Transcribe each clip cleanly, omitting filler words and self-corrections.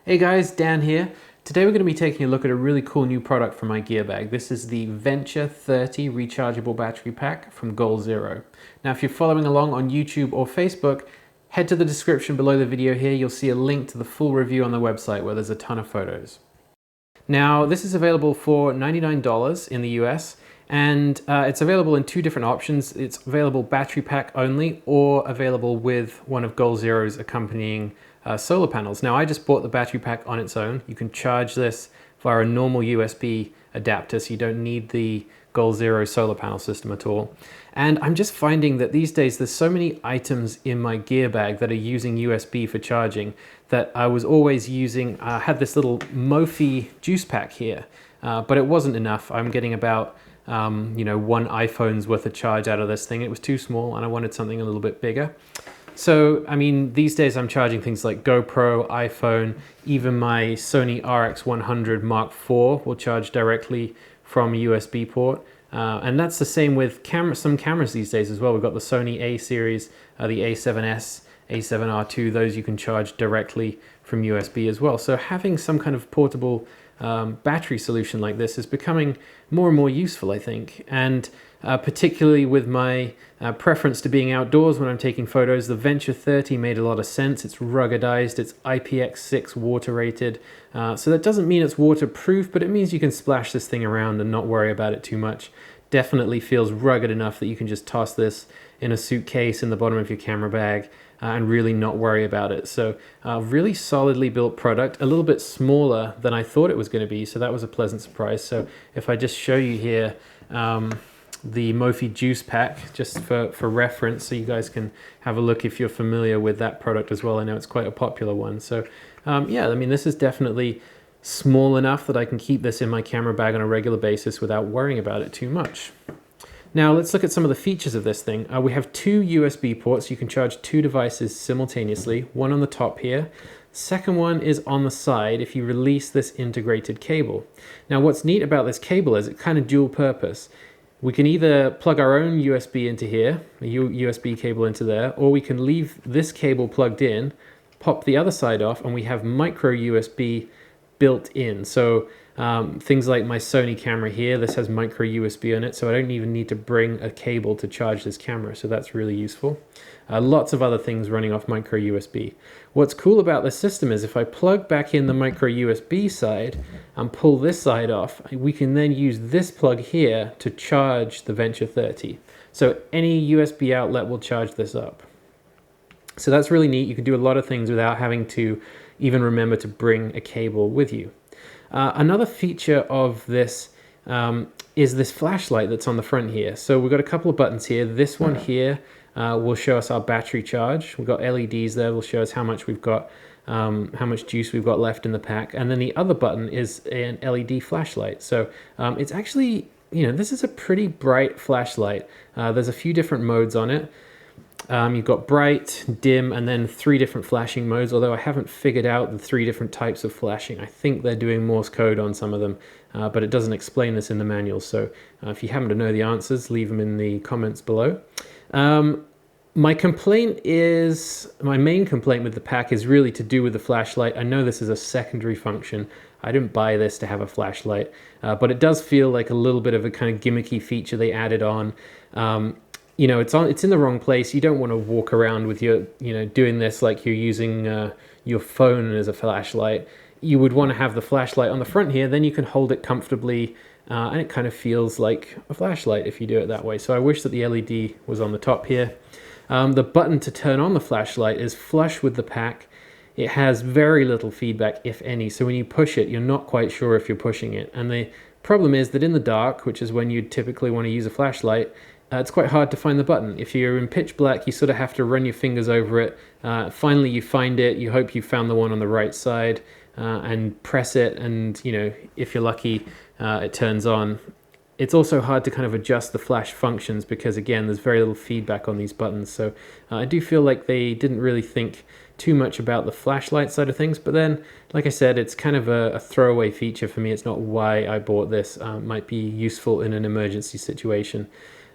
Hey guys, Dan here. Today we're going to be taking a look at a really cool new product from my gear bag. This is the Venture 30 rechargeable battery pack from Goal Zero. Now if you're following along on YouTube or Facebook, head to the description below the video here. You'll see a link to the full review on the website where there's a ton of photos. Now this is available for $99 in the US and it's available in two different options. It's available battery pack only or available with one of Goal Zero's accompanying solar panels. Now I just bought the battery pack on its own. You can charge this via a normal USB adapter, so you don't need the Goal Zero solar panel system at all. And I'm just finding that these days there's so many items in my gear bag that are using USB for charging that I was always using. I had this little Mophie juice pack here, but it wasn't enough. I'm getting about one iPhone's worth of charge out of this thing. It was too small and I wanted something a little bit bigger. So, I mean, these days I'm charging things like GoPro, iPhone, even my Sony RX100 Mark IV will charge directly from a USB port. And that's the same with some cameras these days as well. We've got the Sony A series, the A7S, A7R2, those you can charge directly from USB as well. So having some kind of portable battery solution like this is becoming more and more useful, I think. And particularly with my preference to being outdoors when I'm taking photos, the Venture 30 made a lot of sense. It's ruggedized, it's IPX6 water rated. So that doesn't mean it's waterproof, but it means you can splash this thing around and not worry about it too much. Definitely feels rugged enough that you can just toss this in a suitcase in the bottom of your camera bag and really not worry about it. So really solidly built product, a little bit smaller than I thought it was going to be, so that was a pleasant surprise. So if I just show you here the Mophie juice pack, just for reference, so you guys can have a look if you're familiar with that product as well. I know it's quite a popular one. So yeah, I mean, this is definitely small enough that I can keep this in my camera bag on a regular basis without worrying about it too much. Now let's look at some of the features of this thing. We have two USB ports. You can charge two devices simultaneously, one on the top here. Second one is on the side if you release this integrated cable. Now what's neat about this cable is it's kind of dual purpose. We can either plug our own USB into here, a USB cable into there, or we can leave this cable plugged in, pop the other side off, and we have micro USB built in. So things like my Sony camera here, this has micro USB on it, so I don't even need to bring a cable to charge this camera, so that's really useful. Lots of other things running off micro USB. What's cool about this system is if I plug back in the micro USB side and pull this side off, we can then use this plug here to charge the Venture 30. So any USB outlet will charge this up. So that's really neat. You can do a lot of things without having to even remember to bring a cable with you. Another feature of this is this flashlight that's on the front here. So we've got a couple of buttons here. This one here will show us our battery charge. We've got LEDs there. Will show us how much we've got, how much juice we've got left in the pack. And then the other button is an LED flashlight. So it's actually, this is a pretty bright flashlight. There's a few different modes on it. You've got bright, dim, and then three different flashing modes, although I haven't figured out the three different types of flashing. I think they're doing Morse code on some of them, but it doesn't explain this in the manual. So if you happen to know the answers, leave them in the comments below. My main complaint with the pack is really to do with the flashlight. I know this is a secondary function. I didn't buy this to have a flashlight, but it does feel like a little bit of a kind of gimmicky feature they added on. It's in the wrong place. You don't want to walk around with your, doing this like you're using your phone as a flashlight. You would want to have the flashlight on the front here, then you can hold it comfortably, and it kind of feels like a flashlight if you do it that way. So I wish that the LED was on the top here. The button to turn on the flashlight is flush with the pack. It has very little feedback, if any, so when you push it, you're not quite sure if you're pushing it. And the problem is that in the dark, which is when you'd typically want to use a flashlight, it's quite hard to find the button. If you're in pitch black, you sort of have to run your fingers over it. Finally, you find it. You hope you found the one on the right side and press it. And, if you're lucky, it turns on. It's also hard to kind of adjust the flash functions because, again, there's very little feedback on these buttons. So I do feel like they didn't really think too much about the flashlight side of things. But then, like I said, it's kind of a throwaway feature for me. It's not why I bought this. Might be useful in an emergency situation.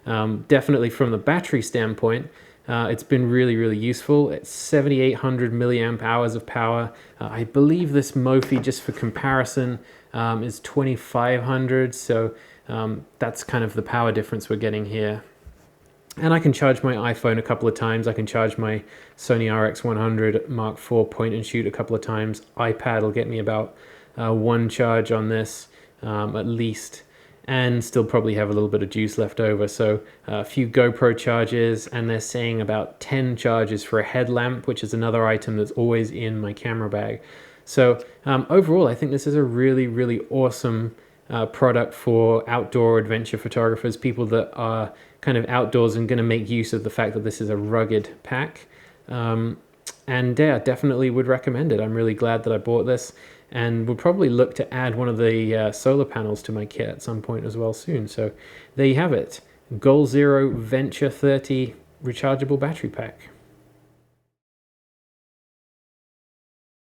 Definitely from the battery standpoint, It's been really useful. It's 7,800 milliamp hours of power. I believe this Mophie, just for comparison, is 2,500, so that's kind of the power difference we're getting here. And I can charge my iPhone a couple of times. I can charge my Sony RX100 Mark IV point and shoot a couple of times. iPad will get me about one charge on this at least, and still probably have a little bit of juice left over. So a few GoPro charges, and they're saying about 10 charges for a headlamp, which is another item that's always in my camera bag. So overall, I think this is a really awesome product for outdoor adventure photographers, people that are kind of outdoors and going to make use of the fact that this is a rugged pack. And yeah, definitely would recommend it. I'm really glad that I bought this, and would probably look to add one of the solar panels to my kit at some point as well soon. So there you have it, Goal Zero Venture 30 rechargeable battery pack.